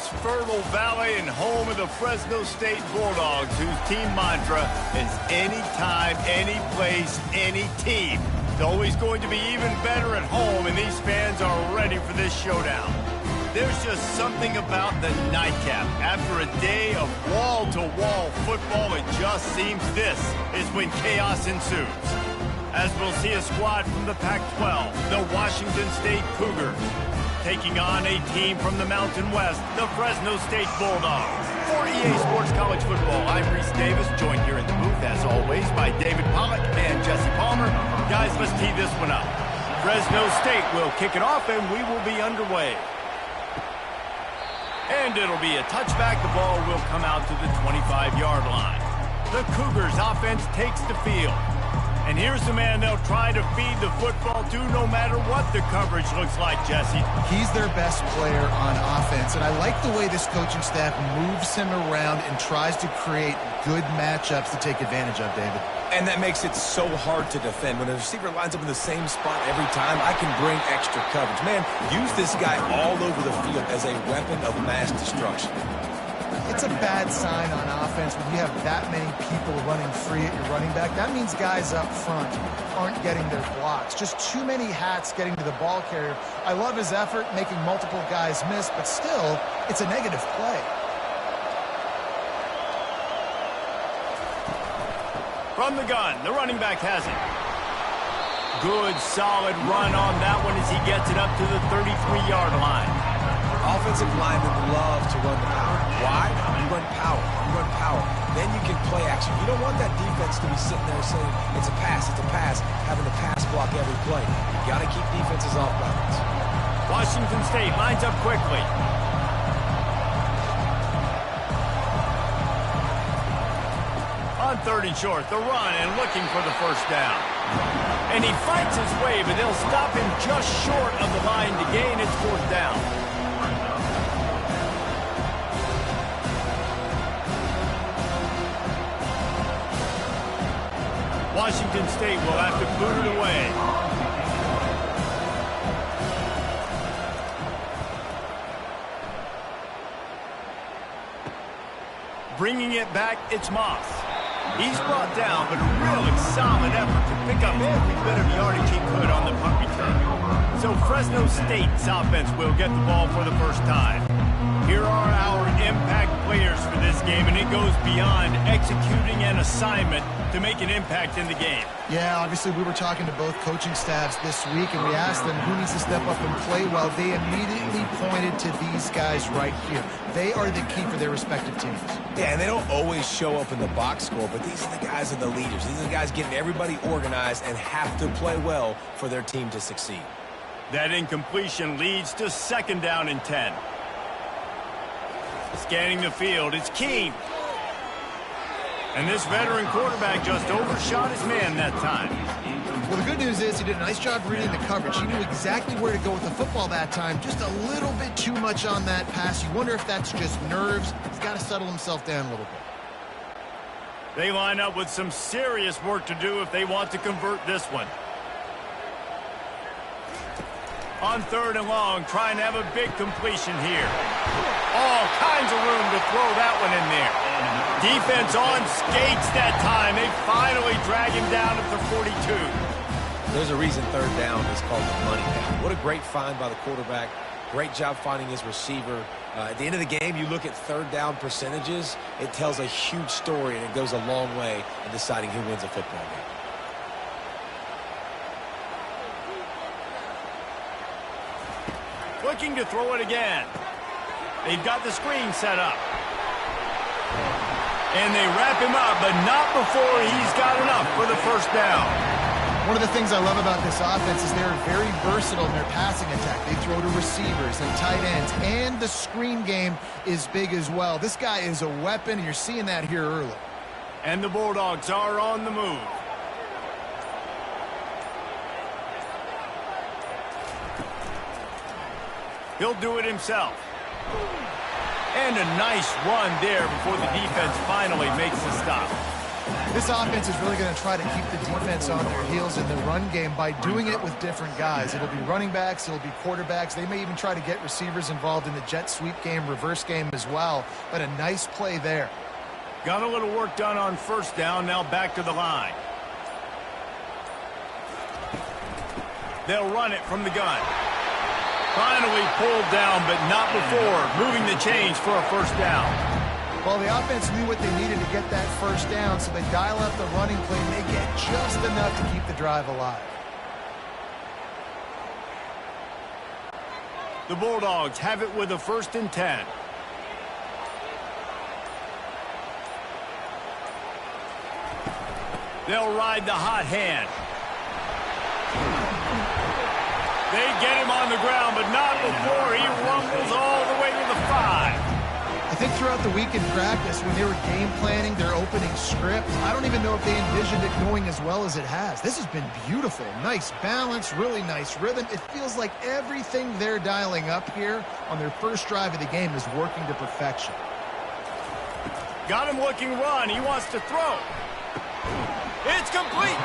this fertile valley and home of the Fresno State Bulldogs, whose team mantra is anytime, any place, any team. It's always going to be even better at home, and these fans are ready for this showdown. There's just something about the nightcap. After a day of wall-to-wall football, it just seems this is when chaos ensues. As we'll see a squad from the Pac-12, the Washington State Cougars, taking on a team from the Mountain West, the Fresno State Bulldogs. For EA Sports College Football, I'm Reese Davis, joined here in the booth, as always, by David Pollack and Jesse Palmer. Guys, let's tee this one up. Fresno State will kick it off, and we will be underway. And it'll be a touchback. The ball will come out to the 25-yard line. The Cougars offense takes the field. And here's the man they'll try to feed the football to no matter what the coverage looks like, Jesse. He's their best player on offense, and I like the way this coaching staff moves him around and tries to create good matchups to take advantage of, David. And that makes it so hard to defend. When a receiver lines up in the same spot every time, I can bring extra coverage. Man, use this guy all over the field as a weapon of mass destruction. It's a bad sign on offense when you have that many people running free at your running back. That means guys up front aren't getting their blocks. Just too many hats getting to the ball carrier. I love his effort, making multiple guys miss, but still, it's a negative play. From the gun, the running back has it. Good, solid run on that one as he gets it up to the 33-yard line. Offensive linemen love to run the power. Why? You run power. You run power. Then you can play action. You don't want that defense to be sitting there saying, it's a pass, having to pass block every play. You got to keep defenses off balance. Washington State lines up quickly. On 3rd and short, the run and looking for the first down. And he fights his way, but they'll stop him just short of the line to gain its 4th down. Washington State will have to boot it away. Bringing it back, it's Moss. He's brought down, but a really solid effort to pick up every bit of yardage he could on the punt return. So Fresno State's offense will get the ball for the first time. Here are our impact players for this game, and it goes beyond executing an assignment to make an impact in the game. Yeah, obviously we were talking to both coaching staffs this week, and we asked them who needs to step up and play well. They immediately pointed to these guys right here. They are the key for their respective teams. Yeah, and they don't always show up in the box score, but these are the guys that are the leaders. These are the guys getting everybody organized and have to play well for their team to succeed. That incompletion leads to 2nd down and 10. Scanning the field, it's Keene. And this veteran quarterback just overshot his man that time. Well, the good news is he did a nice job reading the coverage. He knew exactly where to go with the football that time. Just a little bit too much on that pass. You wonder if that's just nerves. He's got to settle himself down a little bit. They line up with some serious work to do if they want to convert this one. On 3rd and long, trying to have a big completion here. All kinds of room to throw that one in there. Defense on skates that time. They finally drag him down at the 42. There's a reason 3rd down is called the money down. What a great find by the quarterback. Great job finding his receiver. At the end of the game, you look at 3rd down percentages. It tells a huge story, and it goes a long way in deciding who wins a football game. Looking to throw it again. They've got the screen set up. And they wrap him up, but not before he's got enough for the first down. One of the things I love about this offense is they're very versatile in their passing attack. They throw to receivers and tight ends, and the screen game is big as well. This guy is a weapon, and you're seeing that here early. And the Bulldogs are on the move. He'll do it himself. And a nice run there before the defense finally makes the stop. This offense is really going to try to keep the defense on their heels in the run game by doing it with different guys. It'll be running backs, it'll be quarterbacks. They may even try to get receivers involved in the jet sweep game, reverse game as well. But a nice play there. Got a little work done on first down, now back to the line. They'll run it from the gun. Finally pulled down, but not before moving the chains for a first down. Well, the offense knew what they needed to get that first down, so they dial up the running play, and they get just enough to keep the drive alive. The Bulldogs have it with a 1st and 10. They'll ride the hot hand. They get him on the ground, but not before he rumbles all the way to the 5. I think throughout the week in practice, when they were game planning their opening script, I don't even know if they envisioned it going as well as it has. This has been beautiful. Nice balance, really nice rhythm. It feels like everything they're dialing up here on their first drive of the game is working to perfection. Got him looking run. He wants to throw. It's complete.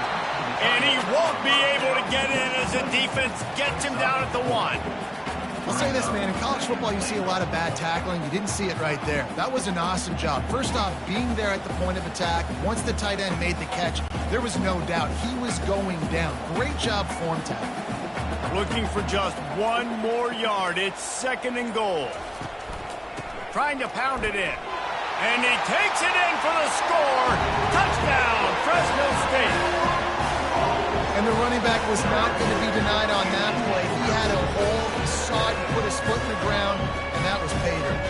And he won't be able to get in as the defense gets him down at the 1. I'll say this, man. In college football, you see a lot of bad tackling. You didn't see it right there. That was an awesome job. First off, being there at the point of attack. Once the tight end made the catch, there was no doubt he was going down. Great job form tackle. Looking for just 1 more yard. It's 2nd and goal. Trying to pound it in. And he takes it in for the score. Touchdown, Fresno State. And the running back was not going to be denied on that play. He had a hole, he saw it, he put his foot in the ground, and that was pay dirt.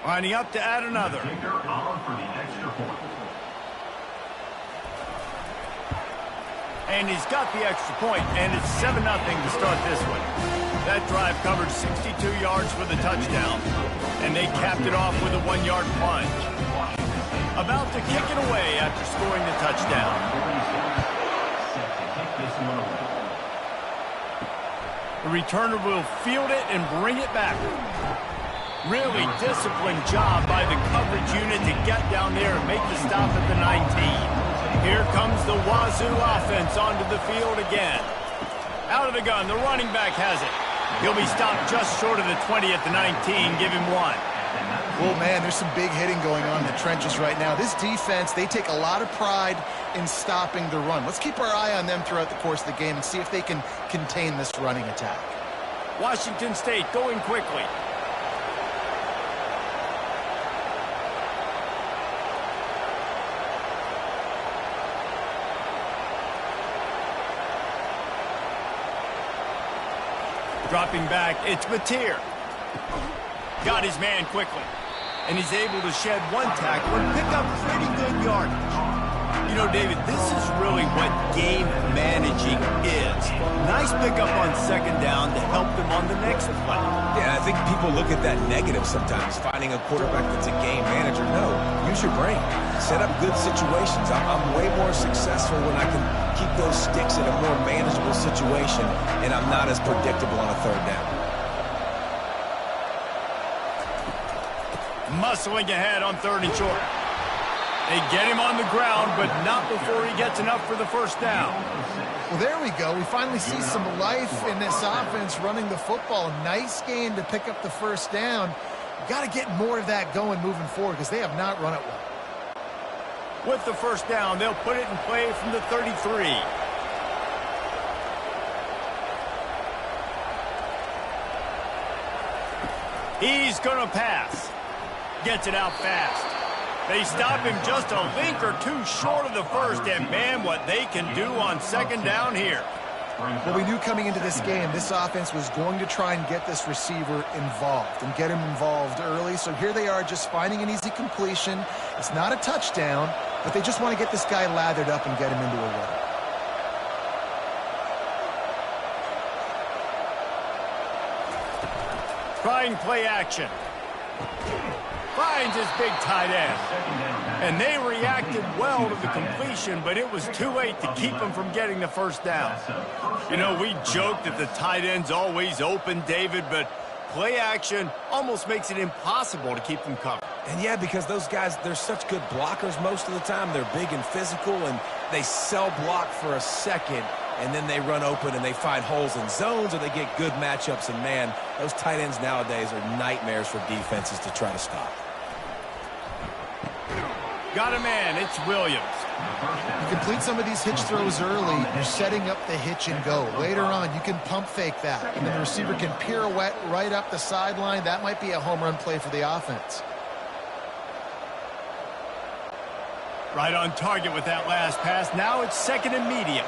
Lining up to add another. And he's got the extra point, and it's 7-0 to start this one. That drive covered 62 yards for the touchdown, and they capped it off with a 1-yard plunge. About to kick it away after scoring the touchdown. The returner will field it and bring it back. Really disciplined job by the coverage unit to get down there and make the stop at the 19. Here comes the Wazoo offense onto the field again. Out of the gun, the running back has it. He'll be stopped just short of the 20 at the 19. Give him 1. Well, man, there's some big hitting going on in the trenches right now. This defense, they take a lot of pride in stopping the run. Let's keep our eye on them throughout the course of the game and see if they can contain this running attack. Washington State going quickly. Dropping back, it's Mateer. Got his man quickly. And he's able to shed 1 tackle and pick up pretty good yardage. You know, David, this is really what game managing is. Nice pickup on 2nd down to help them on the next play. Yeah, I think people look at that negative sometimes, finding a quarterback that's a game manager. No, use your brain. Set up good situations. I'm way more successful when I can keep those sticks in a more manageable situation, and I'm not as predictable on a 3rd down. Muscling ahead on 3rd and short. They get him on the ground, but not before he gets enough for the first down. Well, there we go. We finally see some life in this offense running the football. Nice gain to pick up the first down. You got to get more of that going moving forward because they have not run it well. With the first down, they'll put it in play from the 33. He's going to pass. Gets it out fast. They stop him just a link or 2 short of the first, and man, what they can do on 2nd down here. Well, we knew coming into this game, this offense was going to try and get this receiver involved and get him involved early. So here they are just finding an easy completion. It's not a touchdown, but they just want to get this guy lathered up and get him into a run. Trying play action. Finds his big tight end. And they reacted well to the completion, but it was too late to keep him from getting the first down. You know, we joked that the tight end's always open, David, but play action almost makes it impossible to keep them covered. And yeah, because those guys, they're such good blockers most of the time. They're big and physical, and they cell block for a second, and then they run open and they find holes in zones, or they get good matchups. And man, those tight ends nowadays are nightmares for defenses to try to stop. Got a man, it's Williams. You complete some of these hitch throws early, you're setting up the hitch and go. Later on, you can pump fake that, and then the receiver can pirouette right up the sideline. That might be a home run play for the offense. Right on target with that last pass. Now it's second and medium.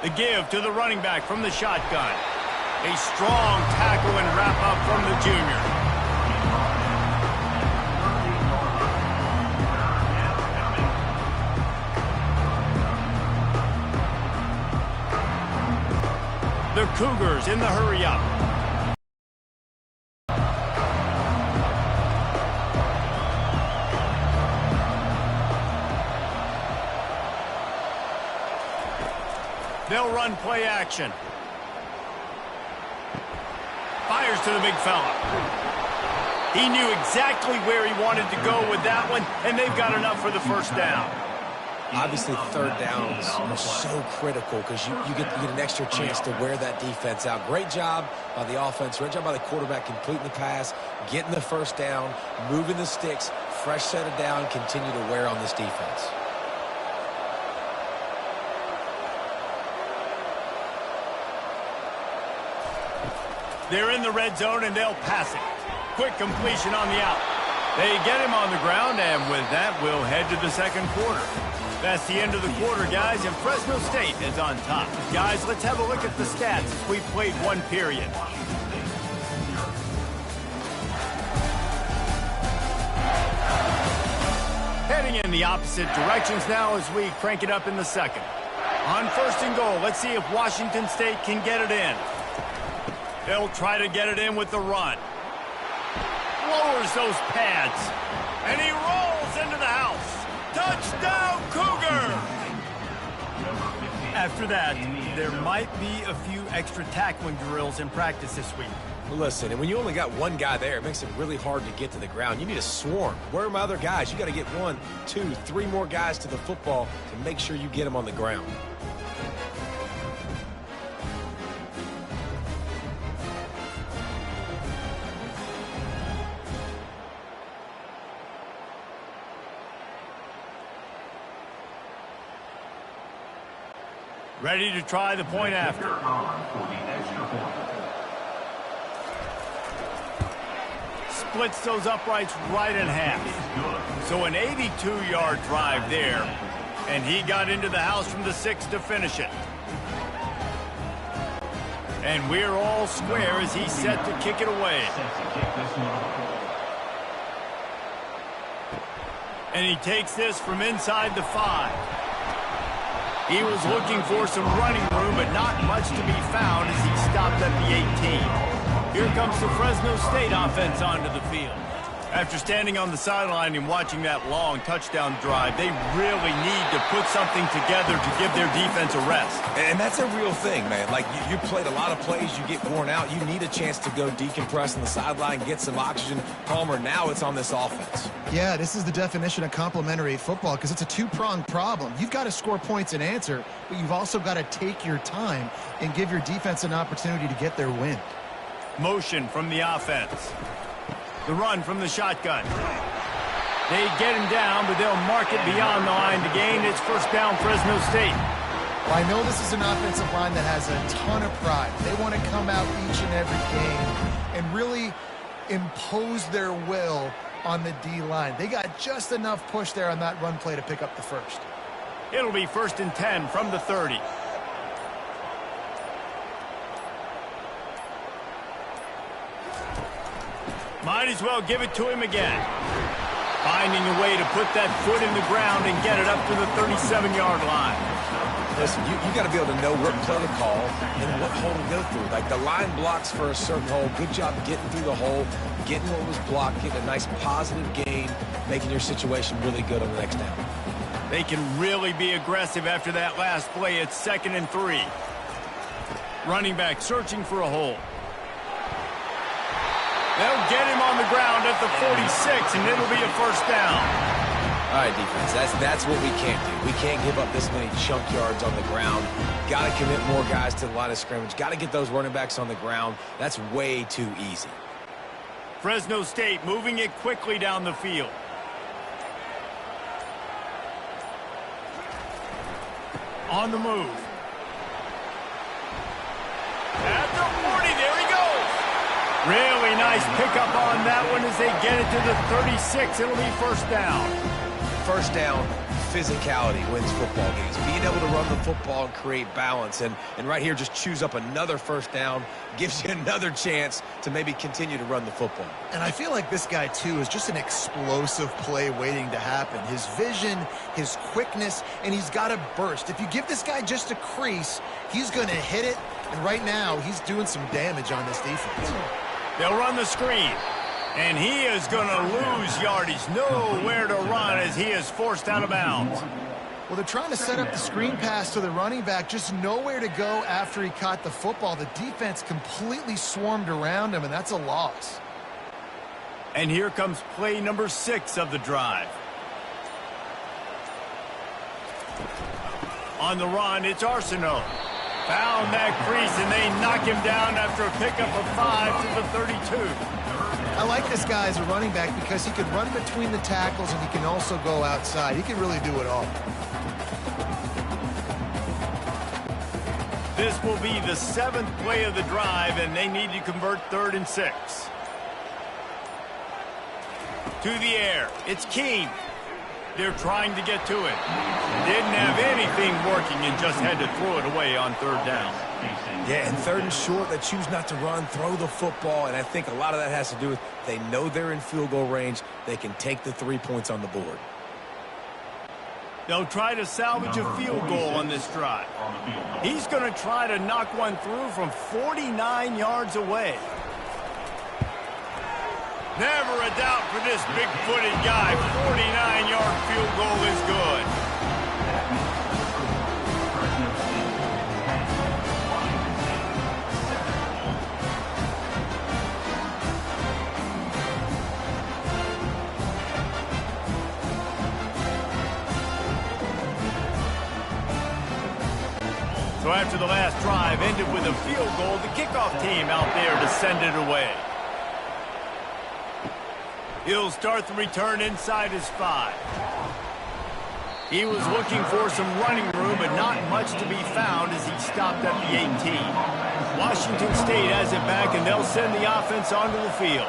The give to the running back from the shotgun. A strong tackle and wrap up from the junior. The Cougars in the hurry up. They'll run play action. Fires to the big fella. He knew exactly where he wanted to go with that one, and they've got enough for the first down. Obviously, third downs are so critical because you get an extra chance to wear that defense out. Great job by the offense. Great job by the quarterback completing the pass, getting the first down, moving the sticks, fresh set of down, continue to wear on this defense. They're in the red zone, and they'll pass it. Quick completion on the out. They get him on the ground, and with that, we'll head to the second quarter. That's the end of the quarter, guys, and Fresno State is on top. Guys, let's have a look at the stats as we played one period. Heading in the opposite directions now as we crank it up in the second. On first and goal, let's see if Washington State can get it in. They'll try to get it in with the run. Lowers those pads. And he rolls into the house. Touchdown, Cougar! After that, there might be a few extra tackling drills in practice this week. Well, listen, and when you only got one guy there, it makes it really hard to get to the ground. You need a swarm. Where are my other guys? You got to get 1, 2, 3 more guys to the football to make sure you get them on the ground. Ready to try the point after. Splits those uprights right in half. So an 82-yard drive there. And he got into the house from the 6 to finish it. And we're all square as he's set to kick it away. And he takes this from inside the 5. He was looking for some running room, but not much to be found as he stopped at the 18. Here comes the Fresno State offense onto the field. After standing on the sideline and watching that long touchdown drive, they really need to put something together to give their defense a rest. And that's a real thing, man. Like, you played a lot of plays, you get worn out. You need a chance to go decompress on the sideline, get some oxygen. Palmer, now it's on this offense. Yeah, this is the definition of complementary football because it's a two-pronged problem. You've got to score points and answer, but you've also got to take your time and give your defense an opportunity to get their win. Motion from the offense. The run from the shotgun. They get him down, but they'll mark it beyond the line to gain. It's first down, Fresno State. Well, I know this is an offensive line that has a ton of pride. They want to come out each and every game and really impose their will on the D-line. They got just enough push there on that run play to pick up the first. It'll be first and 10 from the 30. Might as well give it to him again. Finding a way to put that foot in the ground and get it up to the 37-yard line. Listen, you got to be able to know what play to call and what hole to go through. Like the line blocks for a certain hole. Good job getting through the hole, getting what was blocked, getting a nice positive gain, making your situation really good on the next down. They can really be aggressive after that last play. It's 2nd and 3. Running back searching for a hole. They'll get him on the ground at the 46, and it'll be a first down. All right, defense, that's what we can't do. We can't give up this many chunk yards on the ground. Got to commit more guys to the line of scrimmage. Got to get those running backs on the ground. That's way too easy. Fresno State moving it quickly down the field. On the move. At the 40, there he goes. Really nice pickup on that one as they get it to the 36. It'll be first down. First down, physicality wins football games. Being able to run the football and create balance. And right here, just choose up another first down, gives you another chance to maybe continue to run the football. And I feel like this guy, too, is just an explosive play waiting to happen. His vision, his quickness, and he's got a burst. If you give this guy just a crease, he's going to hit it. And right now, he's doing some damage on this defense. They'll run the screen. And he is going to lose yardage. Nowhere to run as he is forced out of bounds. Well, they're trying to set up the screen pass to the running back. Just nowhere to go after he caught the football. The defense completely swarmed around him, and that's a loss. And here comes play number 6 of the drive. On the run, it's Arsenault. Found that crease, and they knock him down after a pickup of 5 to the 32. I like this guy as a running back because he can run between the tackles and he can also go outside. He can really do it all. This will be the 7th play of the drive, and they need to convert 3rd and 6. To the air. It's Keene. They're trying to get to it. Didn't have anything working and just had to throw it away on 3rd down. Yeah, and 3rd and short, they choose not to run, throw the football, and I think a lot of that has to do with they know they're in field goal range. They can take the 3 points on the board. They'll try to salvage a field goal on this drive. He's going to try to knock one through from 49 yards away. Never a doubt for this big-footed guy. 49-yard field goal is good. So after the last drive ended with a field goal, the kickoff team out there to send it away. He'll start the return inside his 5. He was looking for some running room, but not much to be found as he stopped at the 18. Washington State has it back, and they'll send the offense onto the field.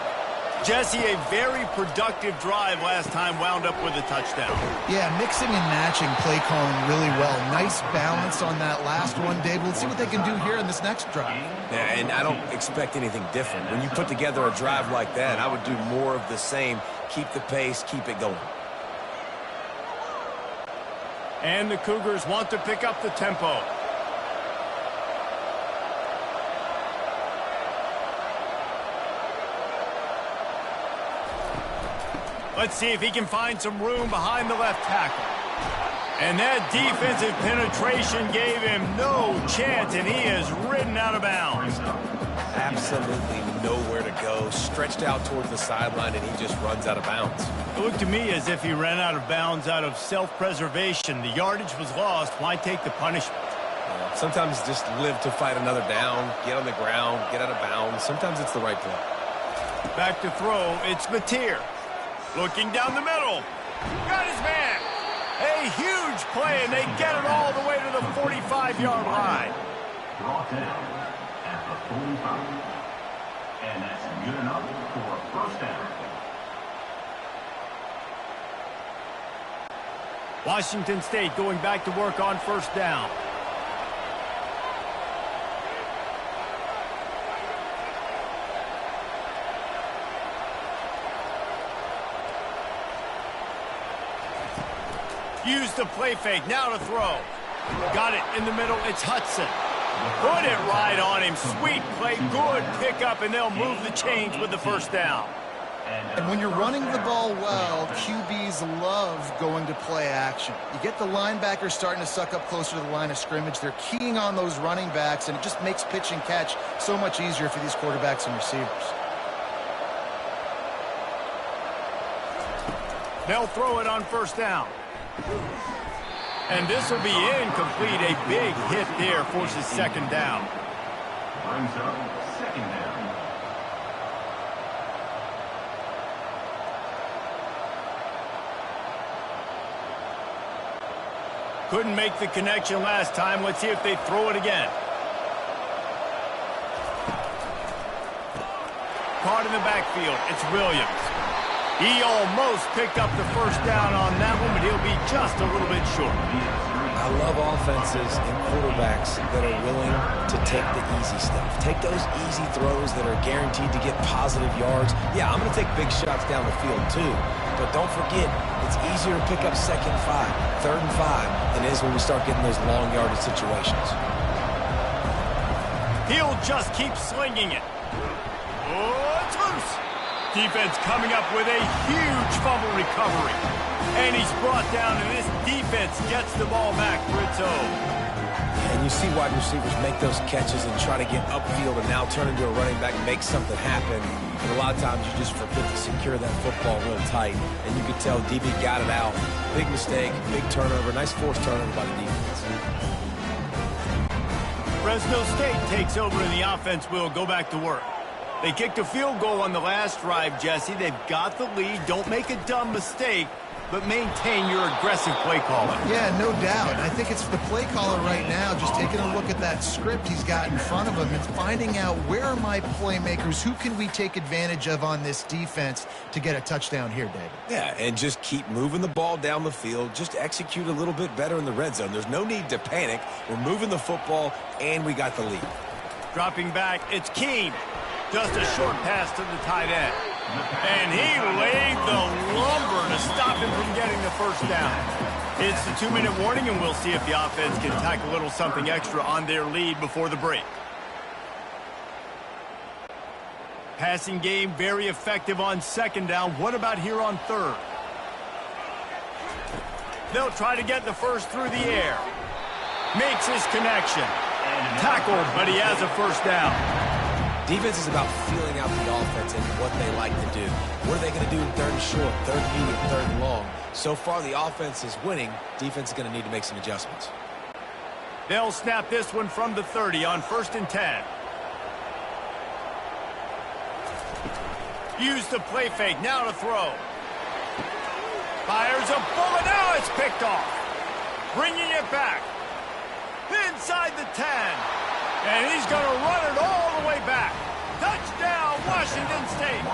Jesse, a very productive drive last time wound up with a touchdown. Yeah, mixing and matching play calling really well. Nice balance on that last one, Dave. Let's see what they can do here in this next drive. Yeah, and I don't expect anything different. When you put together a drive like that, I would do more of the same. Keep the pace, keep it going. And the Cougars want to pick up the tempo. Let's see if he can find some room behind the left tackle. And that defensive penetration gave him no chance, and he is ridden out of bounds. Absolutely nowhere to go. Stretched out towards the sideline, and he just runs out of bounds. It looked to me as if he ran out of bounds out of self-preservation. The yardage was lost. Why take the punishment? Yeah, sometimes just live to fight another down, get on the ground, get out of bounds. Sometimes it's the right play. Back to throw, it's Mateer. Looking down the middle. Got his man. A huge play, and they get it all the way to the 45-yard line. Brought down at the 45. And that's good enough for a first down. Washington State going back to work on first down. Use the play fake, now to throw. Got it in the middle. It's Hudson. Put it right on him. Sweet play. Good pickup, and they'll move the chains with the first down. And when you're running the ball well, QBs love going to play action. You get the linebackers starting to suck up closer to the line of scrimmage. They're keying on those running backs, and it just makes pitch and catch so much easier for these quarterbacks and receivers. They'll throw it on first down. And this will be incomplete. A big hit there forces second down. Brings up second down. Couldn't make the connection last time. Let's see if they throw it again. Caught in the backfield. It's Williams. He almost picked up the first down on that one, but he'll be just a little bit short. I love offenses and quarterbacks that are willing to take the easy stuff. Take those easy throws that are guaranteed to get positive yards. Yeah, I'm going to take big shots down the field too. But don't forget, it's easier to pick up second 5, third and 5 than it is when we start getting those long yardage situations. He'll just keep slinging it. Oh, it's loose. Defense coming up with a huge fumble recovery. And he's brought down, and this defense gets the ball back for its own. And you see wide receivers make those catches and try to get upfield and now turn into a running back and make something happen. And a lot of times you just forget to secure that football real tight. And you could tell DB got it out. Big mistake, big turnover, nice forced turnover by the defense. Fresno State takes over and the offense will go back to work. They kicked a field goal on the last drive, Jesse. They've got the lead. Don't make a dumb mistake, but maintain your aggressive play calling. Yeah, no doubt. I think it's the play caller right now just taking a look at that script he's got in front of him and finding out where are my playmakers, who can we take advantage of on this defense to get a touchdown here, David. Yeah, and just keep moving the ball down the field. Just execute a little bit better in the red zone. There's no need to panic. We're moving the football, and we got the lead. Dropping back, it's Keene. Just a short pass to the tight end. And he laid the lumber to stop him from getting the first down. It's the 2-minute warning, and we'll see if the offense can tack a little something extra on their lead before the break. Passing game very effective on second down. What about here on third? They'll try to get the first through the air. Makes his connection. Tackled, but he has a first down. Defense is about feeling out the offense and what they like to do. What are they going to do in third and short, third and medium, third and long? So far, the offense is winning. Defense is going to need to make some adjustments. They'll snap this one from the 30 on 1st and 10. Use the play fake. Now to throw. Fires a bullet. Now it's picked off. Bringing it back. Inside the 10. And he's going to run it all the way back. Touchdown, Washington State.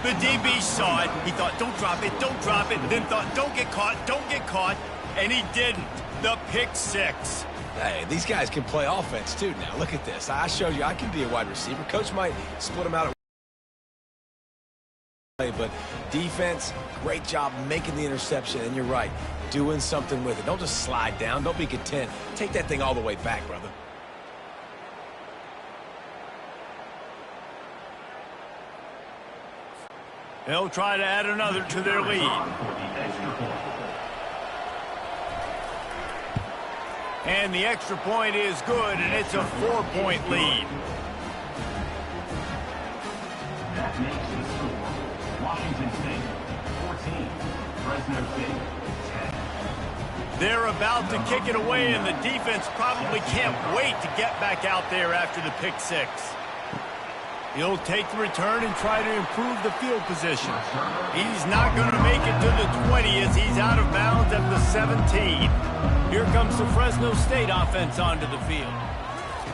The DB saw it. He thought, don't drop it, don't drop it. Then thought, don't get caught. And he didn't. The pick six. Hey, these guys can play offense, too, now. Look at this. I showed you I can be a wide receiver. Coach might split them out at but defense, great job making the interception. And you're right, doing something with it. Don't just slide down. Don't be content. Take that thing all the way back, brother. They'll try to add another to their lead. And the extra point is good, and it's a 4-point lead. That makes the score Washington State 14, Fresno State 10. They're about to kick it away, and the defense probably can't wait to get back out there after the pick six. He'll take the return and try to improve the field position. He's not going to make it to the 20 as he's out of bounds at the 17. Here comes the Fresno State offense onto the field.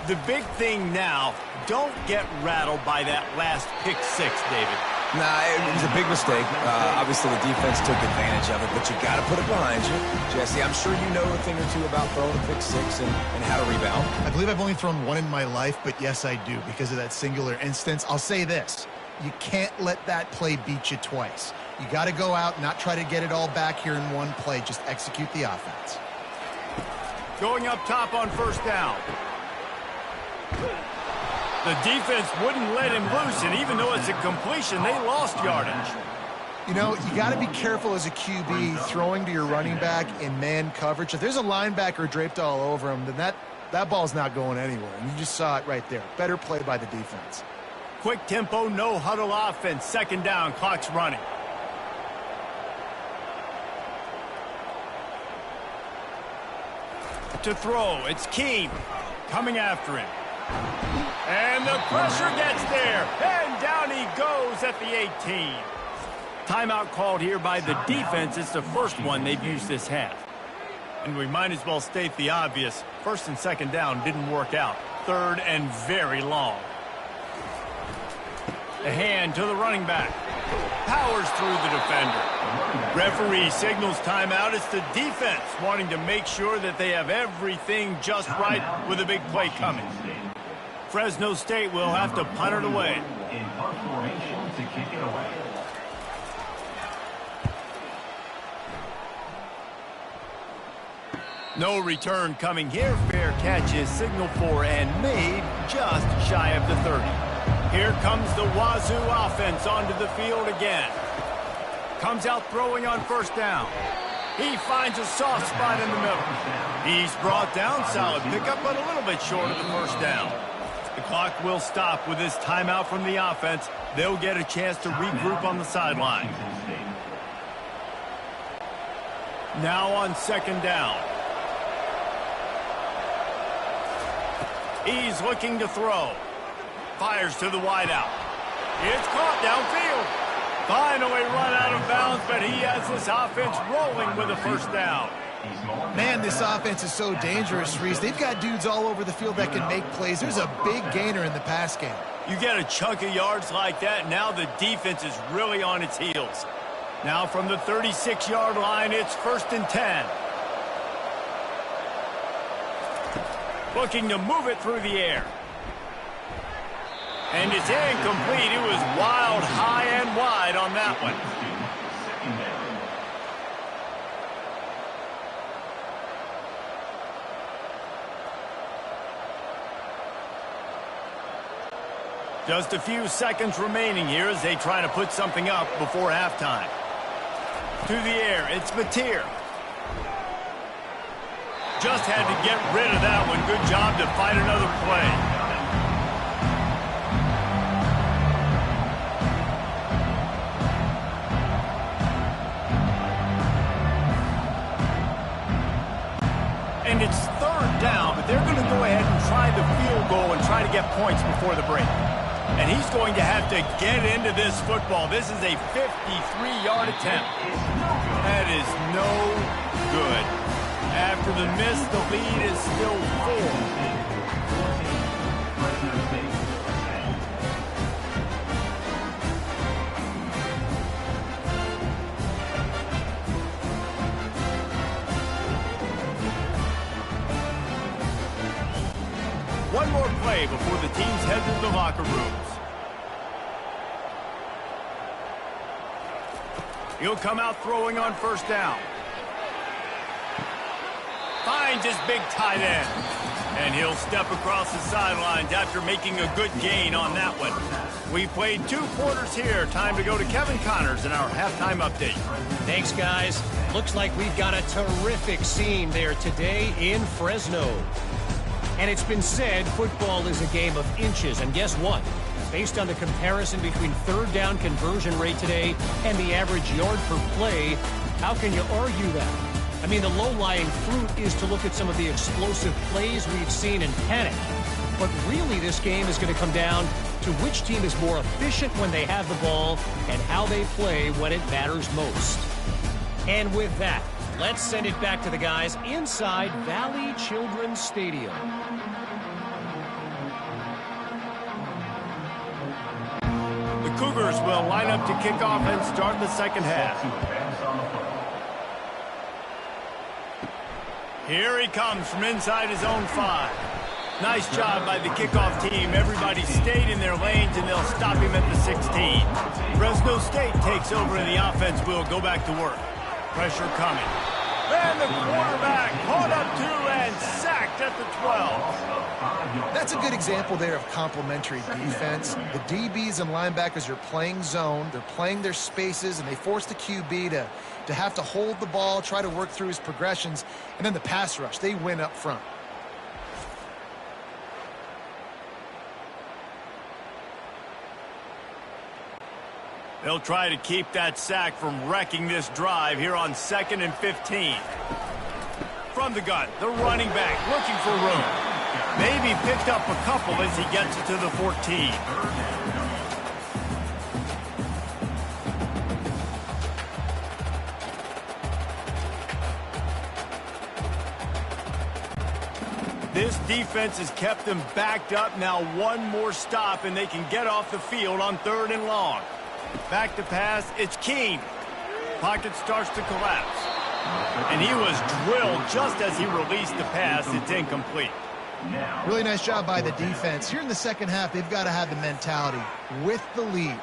The big thing now, don't get rattled by that last pick six, David. Nah, it was a big mistake. Obviously, the defense took advantage of it, but you got to put it behind you. Jesse, I'm sure you know a thing or two about throwing a pick six and how to rebound. I believe I've only thrown one in my life, but yes, I do because of that singular instance. I'll say this. You can't let that play beat you twice. You got to go out and not try to get it all back here in one play. Just execute the offense. Going up top on first down. The defense wouldn't let him loose, and even though it's a completion, they lost yardage. You know, you got to be careful as a QB throwing to your running back in man coverage. If there's a linebacker draped all over him, then that ball's not going anywhere. And you just saw it right there. Better play by the defense. Quick tempo, no huddle offense. Second down, clock's running. To throw, it's Keene coming after him. And the pressure gets there. And down he goes at the 18. Timeout called here by the defense. It's the first one they've used this half. And we might as well state the obvious. First and second down didn't work out. Third and very long. The hand to the running back. Powers through the defender. Referee signals timeout. It's the defense wanting to make sure that they have everything just right with a big play coming. Fresno State will have to punt it away. In punt formation to kick it away. No return coming here. Fair catch is signaled for and made just shy of the 30. Here comes the Wazoo offense onto the field again. Comes out throwing on first down. He finds a soft spot in the middle. He's brought down. Solid pickup, but a little bit short of the first down. The clock will stop with this timeout from the offense. They'll get a chance to regroup on the sideline. Now on second down. He's looking to throw. Fires to the wideout. It's caught downfield. Finally run out of bounds, but he has this offense rolling with a first down. Man, this offense is so dangerous, Reese. They've got dudes all over the field that can make plays. There's a big gainer in the pass game. You get a chunk of yards like that, now the defense is really on its heels. Now from the 36-yard line, it's first and 10. Looking to move it through the air. And it's incomplete. It was wild, high and wide on that one. Just a few seconds remaining here as they try to put something up before halftime. To the air, it's Mateer. Just had to get rid of that one. Good job to fight another play. And it's third down, but they're going to go ahead and try the field goal and try to get points before the break. And he's going to have to get into this football. This is a 53-yard attempt. That is no good. After the miss, the lead is still 4. One more play before the teams head to the locker rooms. He'll come out throwing on first down. Finds his big tight end. And he'll step across the sidelines after making a good gain on that one. We played 2 quarters here. Time to go to Kevin Connors in our halftime update. Thanks, guys. Looks like we've got a terrific scene there today in Fresno. And it's been said football is a game of inches. And guess what? Based on the comparison between third down conversion rate today and the average yard per play, how can you argue that? I mean, the low-lying fruit is to look at some of the explosive plays we've seen in panic. But really, this game is going to come down to which team is more efficient when they have the ball and how they play when it matters most. And with that, let's send it back to the guys inside Valley Children's Stadium. The Cougars will line up to kick off and start the second half. Here he comes from inside his own 5. Nice job by the kickoff team. Everybody stayed in their lanes, and they'll stop him at the 16. Fresno State takes over, and the offense will go back to work. Pressure coming. And the quarterback caught up to and sacked at the 12. That's a good example there of complementary defense. The DBs and linebackers are playing zone. They're playing their spaces, and they force the QB to have to hold the ball, try to work through his progressions, and then the pass rush. They win up front. They'll try to keep that sack from wrecking this drive here on 2nd and 15. From the gun, the running back looking for room. Maybe picked up a couple as he gets it to the 14. This defense has kept them backed up. Now one more stop and they can get off the field on 3rd and long. Back to pass, it's Keene. Pocket starts to collapse. And he was drilled just as he released the pass. It's incomplete. Really nice job by the defense. Here in the second half, they've got to have the mentality with the lead.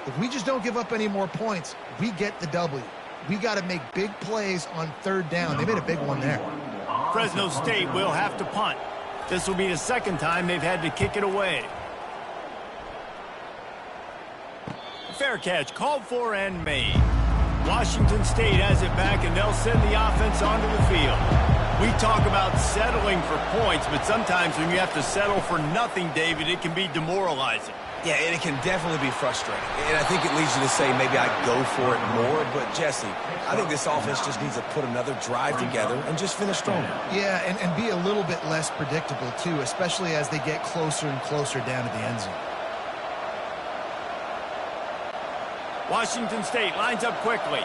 If we just don't give up any more points, we get the W. We got to make big plays on 3rd down. They made a big one there. Fresno State will have to punt. This will be the 2nd time they've had to kick it away. Fair catch, called for and made. Washington State has it back, and they'll send the offense onto the field. We talk about settling for points, but sometimes when you have to settle for nothing, David, it can be demoralizing. Yeah, and it can definitely be frustrating. And I think it leads you to say maybe I'd go for it more. But, Jesse, I think this offense just needs to put another drive together and just finish stronger. Yeah, and be a little bit less predictable, too, especially as they get closer and closer down to the end zone. Washington State lines up quickly.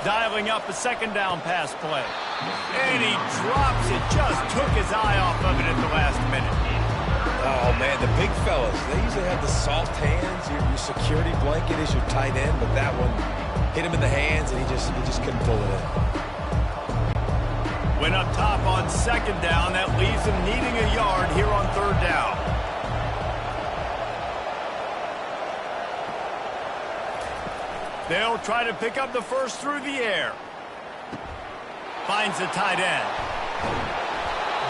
Dialing up a 2nd down pass play. And he drops it. Just took his eye off of it at the last minute. Oh, man, the big fellas, they usually have the soft hands. Your security blanket is your tight end, but that one hit him in the hands, and he just couldn't pull it in. Went up top on 2nd down. That leaves him needing a yard here on 3rd down. They'll try to pick up the first through the air. Finds the tight end.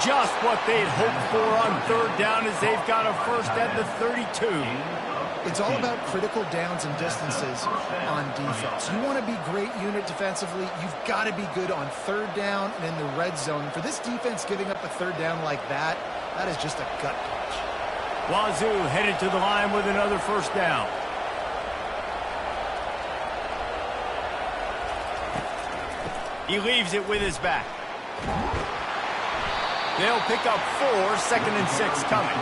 Just what they'd hoped for on 3rd down as they've got a first at the 32. It's all about critical downs and distances on defense. You want to be great unit defensively, you've got to be good on 3rd down and in the red zone. For this defense giving up a 3rd down like that, that is just a gut punch. Wazoo headed to the line with another first down. He leaves it with his back. They'll pick up 4, 2nd and 6 coming.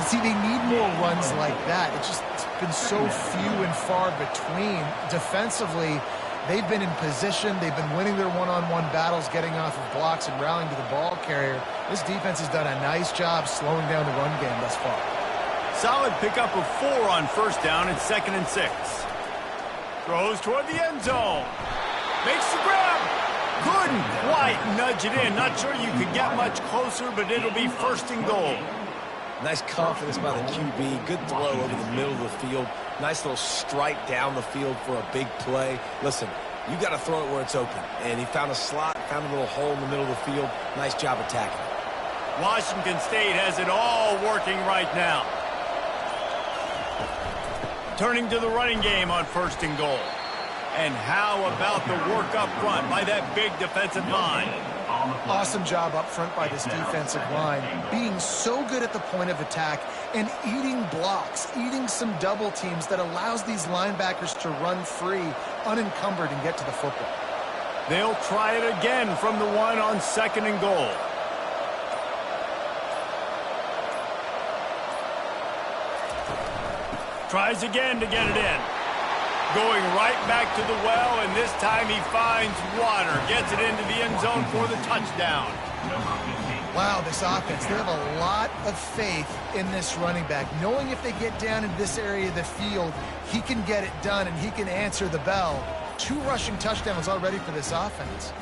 See, they need more runs like that. It's been so few and far between. Defensively, they've been in position. They've been winning their one-on-one battles, getting off of blocks and rallying to the ball carrier. This defense has done a nice job slowing down the run game thus far. Solid pickup of 4 on 1st down and 2nd and 6. Throws toward the end zone. Makes the grab. Couldn't quite nudge it in. Not sure you could get much closer, but it'll be 1st and goal. Nice confidence by the QB. Good throw over the middle of the field. Nice little strike down the field for a big play. Listen, you got to throw it where it's open. And he found a slot, found a little hole in the middle of the field. Nice job attacking it. Washington State has it all working right now. Turning to the running game on 1st and goal. And how about the work up front by that big defensive line? Awesome job up front by this defensive line, being so good at the point of attack and eating blocks, eating some double teams that allows these linebackers to run free, unencumbered, and get to the football. They'll try it again from the 1 on 2nd and goal. Tries again to get it in. Going right back to the well, and this time he finds water. Gets it into the end zone for the touchdown. Wow, this offense, they have a lot of faith in this running back, knowing if they get down into this area of the field, he can get it done and he can answer the bell. 2 rushing touchdowns already for this offense.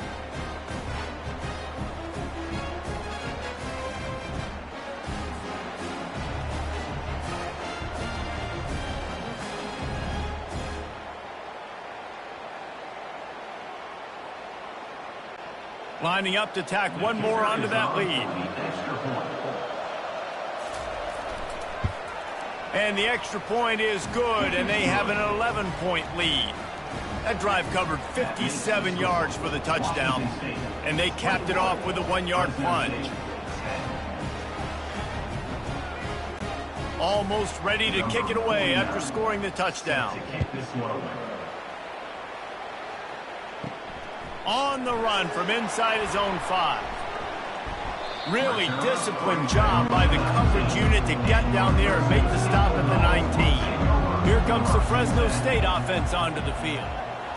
Lining up to tack one more onto that lead. And the extra point is good, and they have an 11-point lead. That drive covered 57 yards for the touchdown, and they capped it off with a 1-yard plunge. Almost ready to kick it away after scoring the touchdown. On the run from inside his own 5. Really disciplined job by the coverage unit to get down there and make the stop at the 19. Here comes the Fresno State offense onto the field.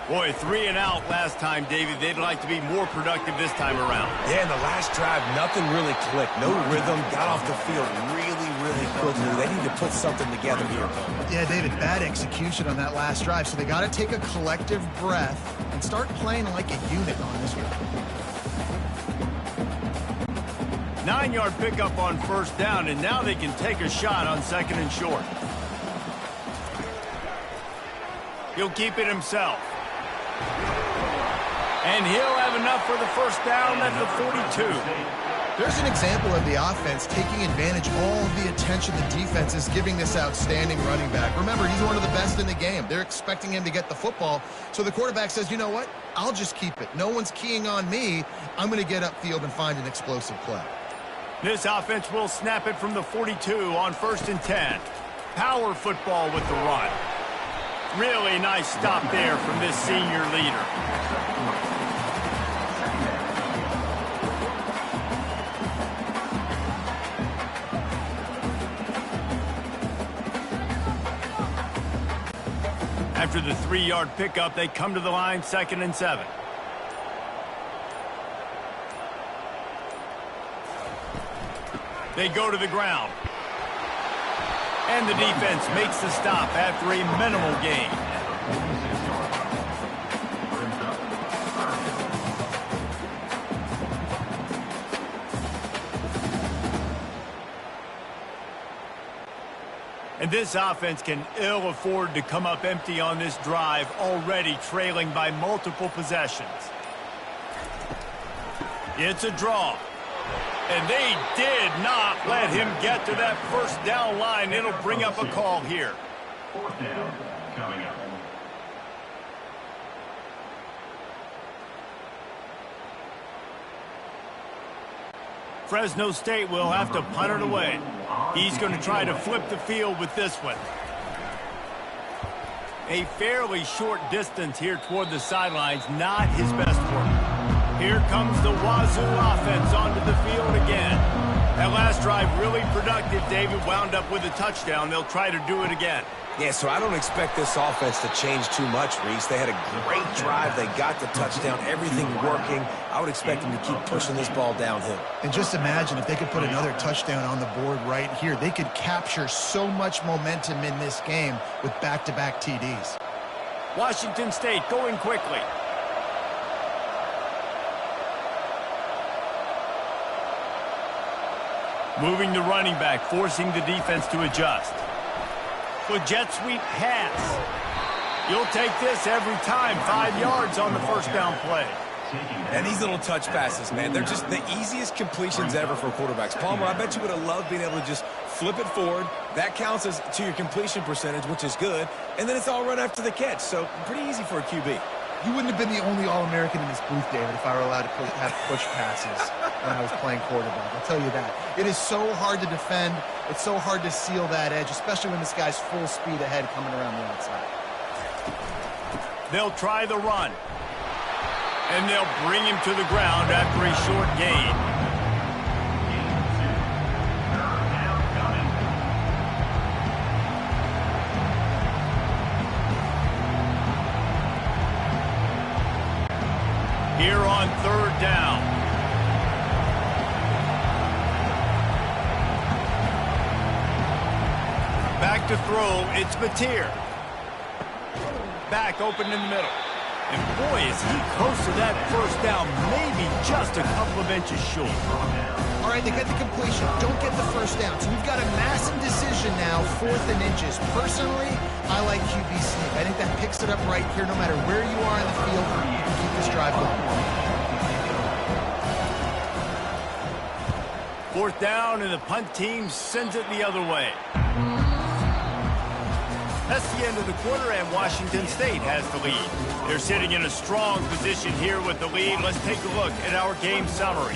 Boy, 3 and out last time, David. They'd like to be more productive this time around. Yeah, in the last drive, nothing really clicked. No rhythm, got off the field really quickly. They need to put something together here. Yeah, David, bad execution on that last drive, so they got to take a collective breath and start playing like a unit on this one. 9-yard pickup on first down, and now they can take a shot on 2nd and short. He'll keep it himself. And he'll have enough for the first down at the 42. There's an example of the offense taking advantage of all of the attention the defense is giving this outstanding running back. Remember, he's one of the best in the game. They're expecting him to get the football. So the quarterback says, you know what? I'll just keep it. No one's keying on me. I'm going to get upfield and find an explosive play. This offense will snap it from the 42 on 1st and 10. Power football with the run. Really nice stop there from this senior leader. After the 3-yard pickup, they come to the line 2nd and 7. They go to the ground. And the defense makes the stop after a minimal gain. And this offense can ill afford to come up empty on this drive, already trailing by multiple possessions. It's a draw. And they did not let him get to that first down line. It'll bring up a call here. 4th down coming up. Fresno State will have to punt it away. He's going to try to flip the field with this one. A fairly short distance here toward the sidelines, not his best work. Here comes the Wazoo offense onto the field again. That last drive really productive. David wound up with a touchdown. They'll try to do it again. Yeah, so I don't expect this offense to change too much, Reese. They had a great drive. They got the touchdown, everything working. I would expect them to keep pushing this ball downhill. And just imagine if they could put another touchdown on the board right here. They could capture so much momentum in this game with back-to-back TDs. Washington State going quickly. Moving the running back, forcing the defense to adjust. The jet sweep pass. You'll take this every time. 5 yards on the first down play. And these little touch passes, man, they're just the easiest completions ever for quarterbacks. Palmer, I bet you would have loved being able to just flip it forward. That counts as to your completion percentage, which is good. And then it's all run after the catch. So pretty easy for a QB. You wouldn't have been the only All-American in this booth, David, if I were allowed to have push passes when I was playing quarterback. I'll tell you that. It is so hard to defend. It's so hard to seal that edge, especially when this guy's full speed ahead coming around the outside. They'll try the run. And they'll bring him to the ground after a short gain. Here on 3rd down. Back to throw, it's Mateer. Back open in the middle. And boy, is he close to that first down, maybe just a couple of inches short. All right, they get the completion. Don't get the first down. So we've got a massive decision now, 4th and inches. Personally, I like QB sneak. I think that picks it up right here no matter where you are in the field to keep this drive going. Fourth down, and the punt team sends it the other way. That's the end of the quarter, and Washington State has the lead. They're sitting in a strong position here with the lead. Let's take a look at our game summary.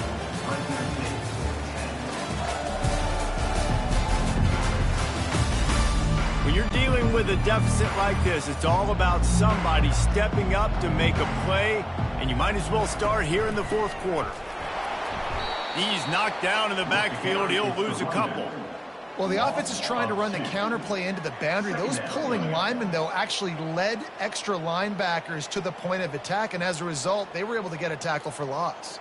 When you're dealing with a deficit like this, it's all about somebody stepping up to make a play, and you might as well start here in the fourth quarter. He's knocked down in the backfield. He'll lose a couple. Well, the offense is trying to run the counterplay into the boundary. Those pulling linemen, though, actually led extra linebackers to the point of attack, and as a result, they were able to get a tackle for loss.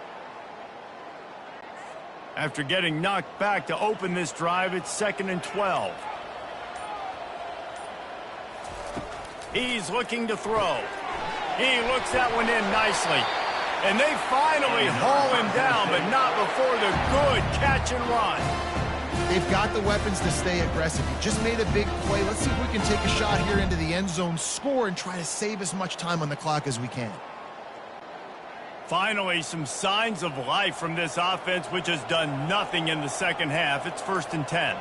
After getting knocked back to open this drive, it's 2nd and 12. He's looking to throw. He looks that one in nicely. And they finally haul him down, but not before the good catch and run. They've got the weapons to stay aggressive. He just made a big play. Let's see if we can take a shot here into the end zone, score, and try to save as much time on the clock as we can. Finally, some signs of life from this offense, which has done nothing in the second half. It's 1st and 10.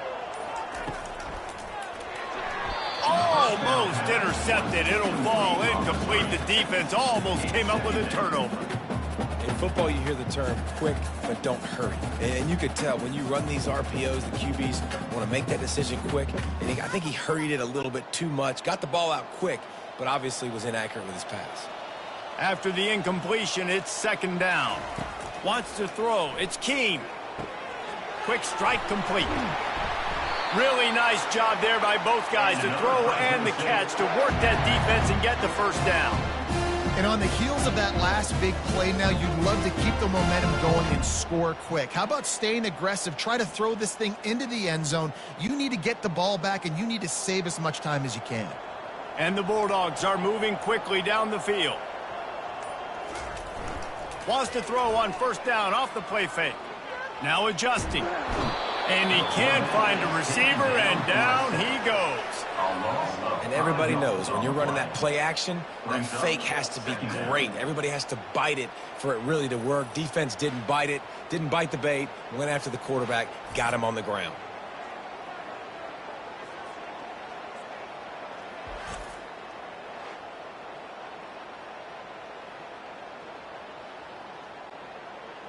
Almost intercepted. It'll fall incomplete. The defense almost came up with a turnover. In football, you hear the term quick, but don't hurry. And you could tell when you run these RPOs, the QBs want to make that decision quick. And I think he hurried it a little bit too much. Got the ball out quick, but obviously was inaccurate with his pass. After the incompletion, it's 2nd down. Wants to throw. It's Keem. Quick strike complete. Really nice job there by both guys, the throw and the catch, to work that defense and get the first down. And on the heels of that last big play now, you'd love to keep the momentum going and score quick. How about staying aggressive? Try to throw this thing into the end zone. You need to get the ball back, and you need to save as much time as you can. And the Bulldogs are moving quickly down the field. Wants to throw on 1st down off the play fake. Now adjusting. And he can't find a receiver, and down he goes. And everybody knows when you're running that play action, that fake has to be great. Everybody has to bite it for it really to work. Defense didn't bite it, didn't bite the bait, went after the quarterback, got him on the ground.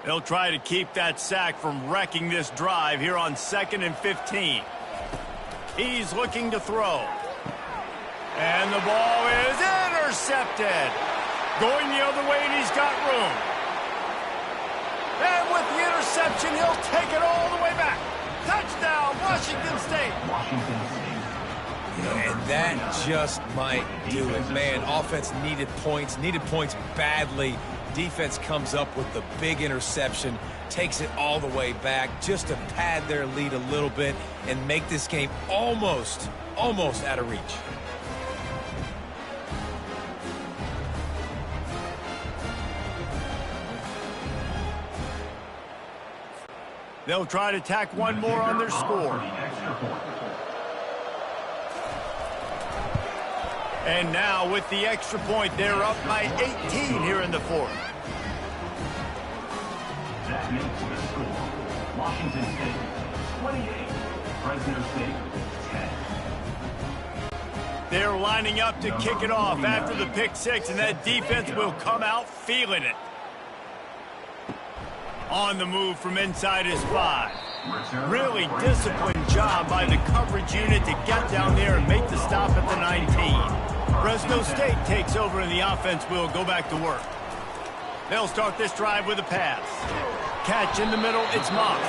They'll try to keep that sack from wrecking this drive here on 2nd and 15. He's looking to throw. And the ball is intercepted. Going the other way, and he's got room. And with the interception, he'll take it all the way back. Touchdown, Washington State. And that just might do it. Man, offense needed points badly. Defense comes up with the big interception, takes it all the way back just to pad their lead a little bit and make this game almost out of reach. They'll try to tack one more on their score. And now with the extra point, they're up by 18 here in the fourth. That makes the score. Washington State 28, Fresno State 10. They're lining up to kick it off after the pick six, and that defense will come out feeling it. On the move from inside his 5. Really disciplined job by the coverage unit to get down there and make the stop at the 19. Fresno State takes over, and the offense will go back to work. They'll start this drive with a pass. Catch in the middle, it's Moss.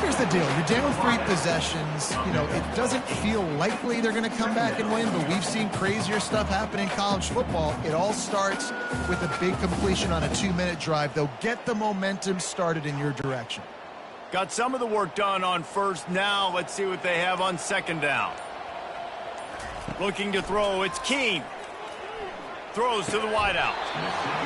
Here's the deal. You're down 3 possessions. You know, it doesn't feel likely they're going to come back and win, but we've seen crazier stuff happen in college football. It all starts with a big completion on a 2-minute drive. They'll get the momentum started in your direction. Got some of the work done on first. Now let's see what they have on 2nd down. Looking to throw, it's Keem. Throws to the wideout.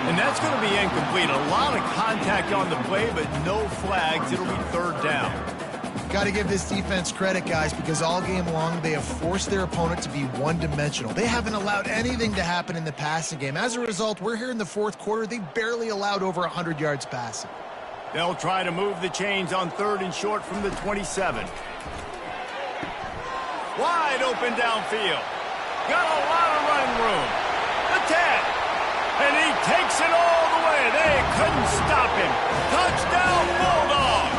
And that's going to be incomplete. A lot of contact on the play, but no flags. It'll be 3rd down. Got to give this defense credit, guys, because all game long they have forced their opponent to be one-dimensional. They haven't allowed anything to happen in the passing game. As a result, we're here in the fourth quarter. They barely allowed over 100 yards passing. They'll try to move the chains on 3rd and short from the 27. Wide open downfield. Got a lot of running room. The 10. And he takes it all the way. They couldn't stop him. Touchdown, Bulldogs.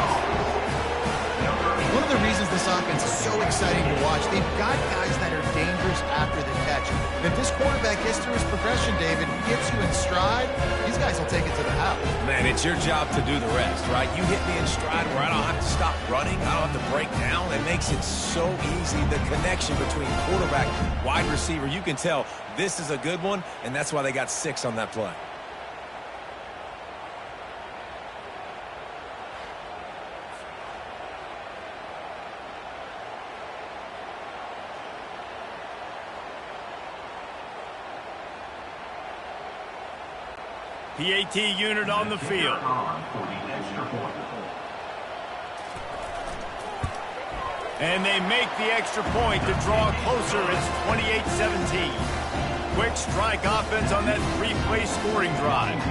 One of the reasons this offense is so exciting to watch, they've got guys that are dangerous after the catch. And if this quarterback gets through his progression, David, gets you in stride, these guys will take it to the house. Man, it's your job to do the rest, right? You hit me in stride where I don't have to stop running. I don't have to break down. It makes it so easy. The connection between quarterback, wide receiver, you can tell this is a good one, and that's why they got 6 on that play. PAT unit on the field. And they make the extra point to draw closer. It's 28-17. Quick strike offense on that 3-play scoring drive.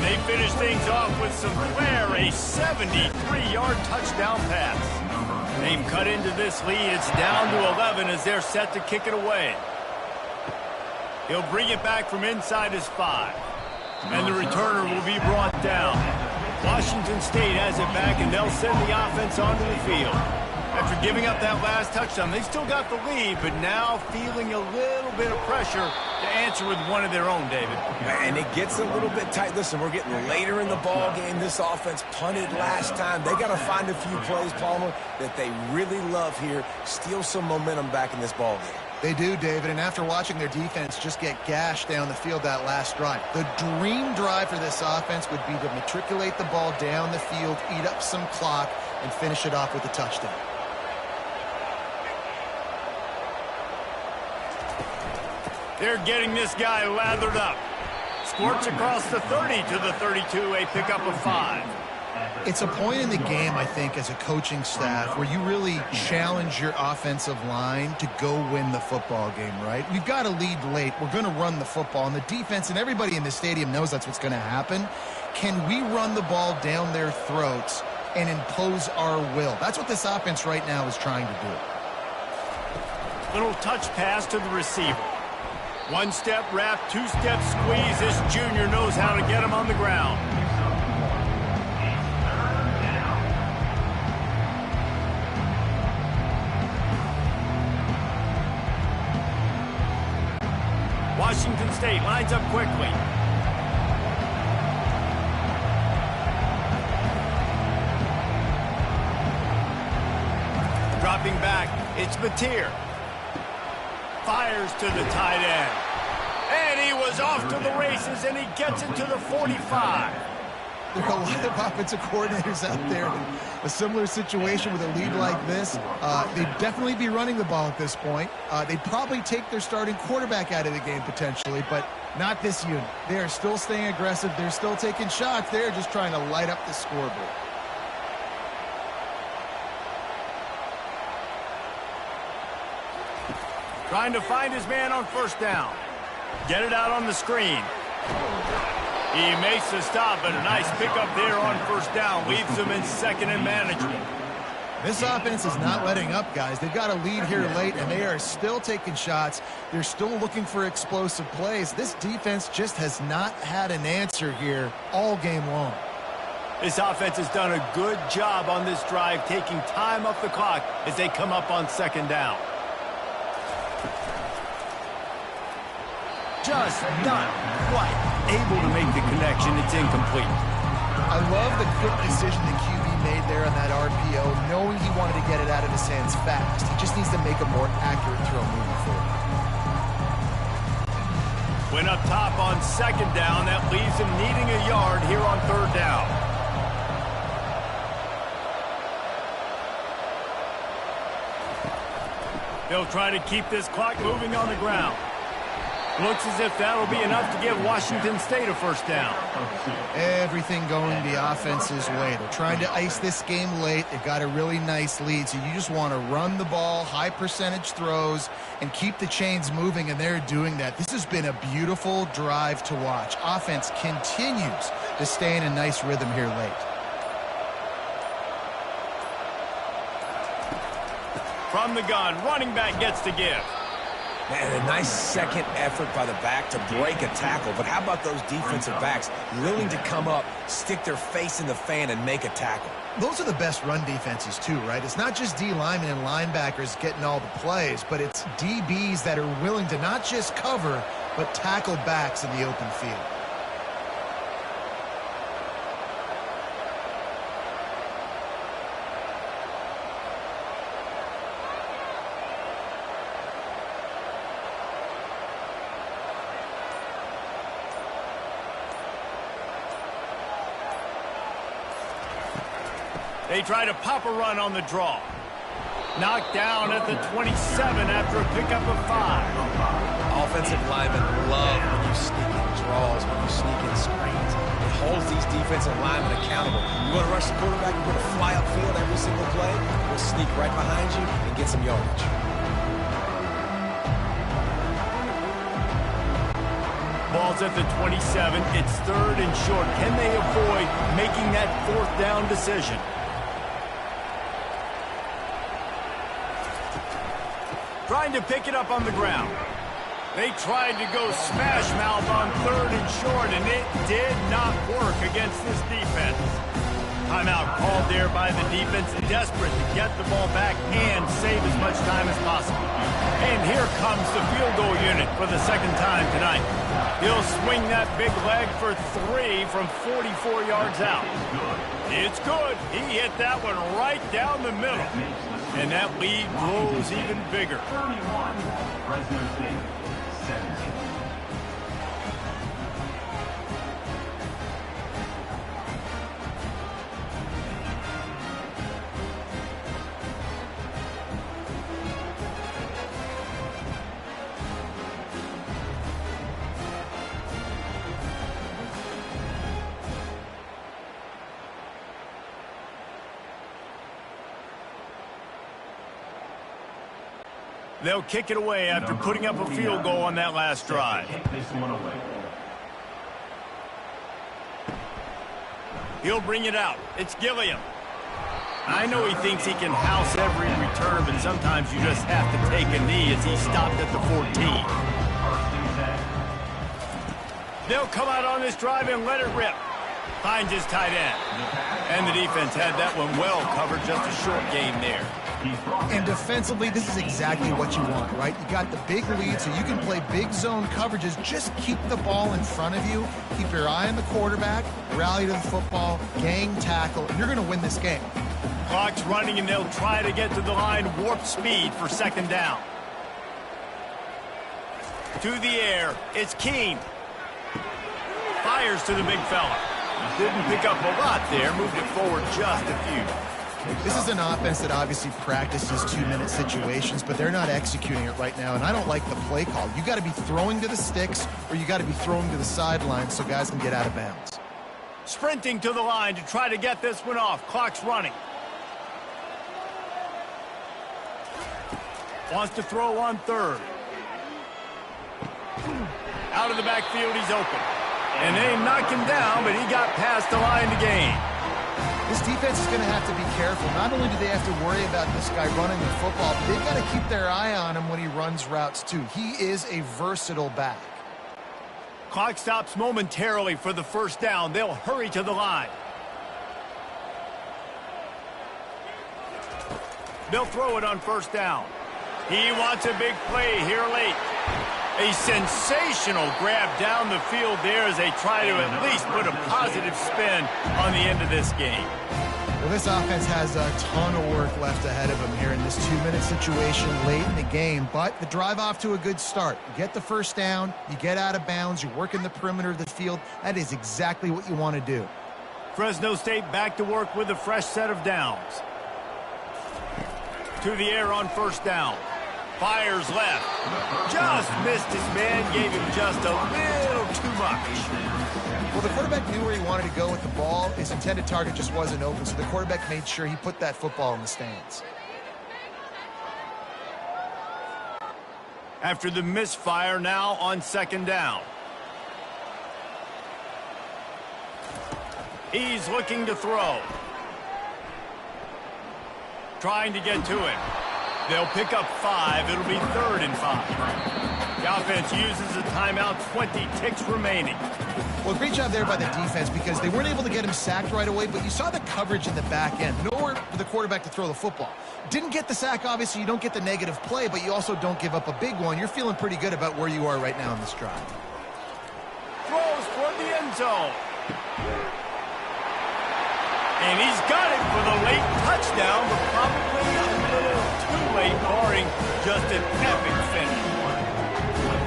They finish things off with some flair, a 73-yard touchdown pass. They've cut into this lead. It's down to 11 as they're set to kick it away. He'll bring it back from inside his 5. And the returner will be brought down. Washington State has it back, and they'll send the offense onto the field. After giving up that last touchdown, they still got the lead, but now feeling a little bit of pressure to answer with one of their own, David. And it gets a little bit tight. Listen, we're getting later in the ball game. This offense punted last time. They got to find a few plays, Palmer, that they really love here. Steal some momentum back in this ball game. They do, David, and after watching their defense just get gashed down the field that last drive, the dream drive for this offense would be to matriculate the ball down the field, eat up some clock, and finish it off with a touchdown. They're getting this guy lathered up. Squirts across the 30 to the 32, a pickup of 5. It's a point in the game, I think, as a coaching staff where you really challenge your offensive line to go win the football game, right? We've got a lead late. We're going to run the football, and the defense and everybody in the stadium knows that's what's going to happen. Can we run the ball down their throats and impose our will? That's what this offense right now is trying to do. Little touch pass to the receiver. 1-step wrap, 2-step squeeze. This junior knows how to get him on the ground. Washington State lines up quickly. Dropping back, it's Mateer. Fires to the tight end. And he was off to the races, and he gets it to the 45. There are a lot of offensive coordinators out there in a similar situation with a lead like this. They'd definitely be running the ball at this point. They'd probably take their starting quarterback out of the game potentially, but not this unit. They are still staying aggressive. They're still taking shots. They're just trying to light up the scoreboard. Trying to find his man on 1st down. Get it out on the screen. He makes the stop, but a nice pickup there on 1st down. Leaves them in 2nd and manageable. This offense is not letting up, guys. They've got a lead here late, and they are still taking shots. They're still looking for explosive plays. This defense just has not had an answer here all game long. This offense has done a good job on this drive, taking time off the clock as they come up on 2nd down. Just not quite able to make the connection. It's incomplete. I love the quick decision the QB made there on that RPO, knowing he wanted to get it out of his hands fast. He just needs to make a more accurate throw moving forward. Went up top on 2nd down. That leaves him needing a yard here on 3rd down. They'll try to keep this clock moving on the ground. Looks as if that'll be enough to give Washington State a 1st down. Everything going the offense's way. They're trying to ice this game late. They've got a really nice lead, so you just want to run the ball, high percentage throws, and keep the chains moving, and they're doing that. This has been a beautiful drive to watch. Offense continues to stay in a nice rhythm here late. From the gun, running back gets to give. Man, a nice second effort by the back to break a tackle. But how about those defensive backs willing to come up, stick their face in the fan, and make a tackle? Those are the best run defenses too, right? It's not just D linemen and linebackers getting all the plays, but it's DBs that are willing to not just cover, but tackle backs in the open field. They try to pop a run on the draw. Knocked down at the 27 after a pickup of 5. Offensive linemen love when you sneak in draws, when you sneak in screens. It holds these defensive linemen accountable. You want to rush the quarterback, you want to fly upfield every single play, we'll sneak right behind you and get some yardage. Ball's at the 27. It's 3rd and short. Can they avoid making that 4th down decision? Trying to pick it up on the ground. They tried to go smash mouth on 3rd and short, and it did not work against this defense. Timeout called there by the defense, desperate to get the ball back and save as much time as possible. And here comes the field goal unit for the 2nd time tonight. He'll swing that big leg for 3 from 44 yards out. It's good. He hit that one right down the middle. And that lead grows even bigger. 31, Fresno State, 17. They'll kick it away after putting up a field goal on that last drive. This one away. He'll bring it out. It's Gilliam. I know he thinks he can house every return, but sometimes you just have to take a knee as he stopped at the 14. They'll come out on this drive and let it rip. Finds his tight end. And the defense had that one well covered, just a short game there. And defensively, this is exactly what you want, right? You got the big lead, so you can play big zone coverages. Just keep the ball in front of you. Keep your eye on the quarterback, rally to the football, gang tackle, and you're going to win this game. Clock's running, and they'll try to get to the line, warp speed for 2nd down. To the air, it's Keene. Fires to the big fella. Didn't pick up a lot there, moved it forward just a few. This is an offense that obviously practices 2-minute situations, but they're not executing it right now, and I don't like the play call. You got to be throwing to the sticks, or you got to be throwing to the sidelines so guys can get out of bounds. Sprinting to the line to try to get this one off. Clock's running. Wants to throw on 3rd. Out of the backfield, he's open. And they knock him down, but he got past the line to gain. This defense is going to have to be careful. Not only do they have to worry about this guy running the football, but they've got to keep their eye on him when he runs routes too. He is a versatile back. Clock stops momentarily for the 1st down. They'll hurry to the line. They'll throw it on 1st down. He wants a big play here late. A sensational grab down the field there as they try to at least put a positive spin on the end of this game. Well, this offense has a ton of work left ahead of them here in this 2-minute situation late in the game, but the drive off to a good start. You get the 1st down, you get out of bounds, you work in the perimeter of the field. That is exactly what you want to do. Fresno State back to work with a fresh set of downs. To the air on 1st down. Fires left. Just missed his man, gave him just a little too much. Well, the quarterback knew where he wanted to go with the ball. His intended target just wasn't open, so the quarterback made sure he put that football in the stands. After the misfire, now on 2nd down. He's looking to throw. Trying to get to it. They'll pick up 5. It'll be 3rd and 5. The offense uses a timeout, 20 ticks remaining. Well, great job there by the defense because they weren't able to get him sacked right away, but you saw the coverage in the back end. Nowhere for the quarterback to throw the football. Didn't get the sack, obviously. You don't get the negative play, but you also don't give up a big one. You're feeling pretty good about where you are right now in this drive. Throws for the end zone. And he's got it for the late touchdown, but probably a little too late, barring just an epic finish.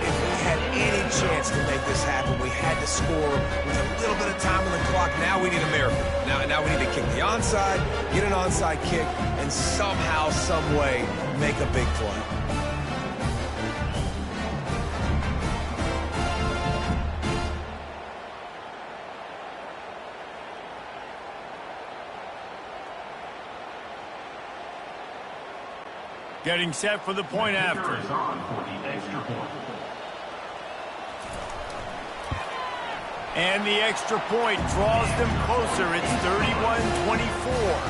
If we had any chance to make this happen, we had to score with a little bit of time on the clock. Now we need a miracle. Now we need to kick the onside, get an onside kick, and somehow, some way, make a big play. Getting set for the point after. And the extra point draws them closer. It's 31-24.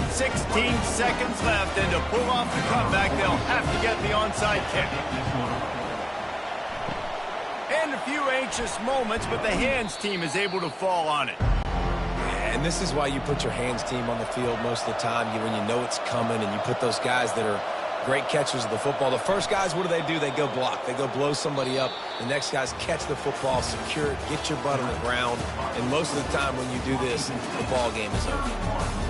16 seconds left, and to pull off the comeback, they'll have to get the onside kick. And a few anxious moments, but the hands team is able to fall on it. And this is why you put your hands team on the field most of the time, when you know it's coming, and you put those guys that are great catchers of the football. The first guys, what do? They go block. They go blow somebody up. The next guys catch the football, secure it, get your butt on the ground. And most of the time when you do this, the ball game is over.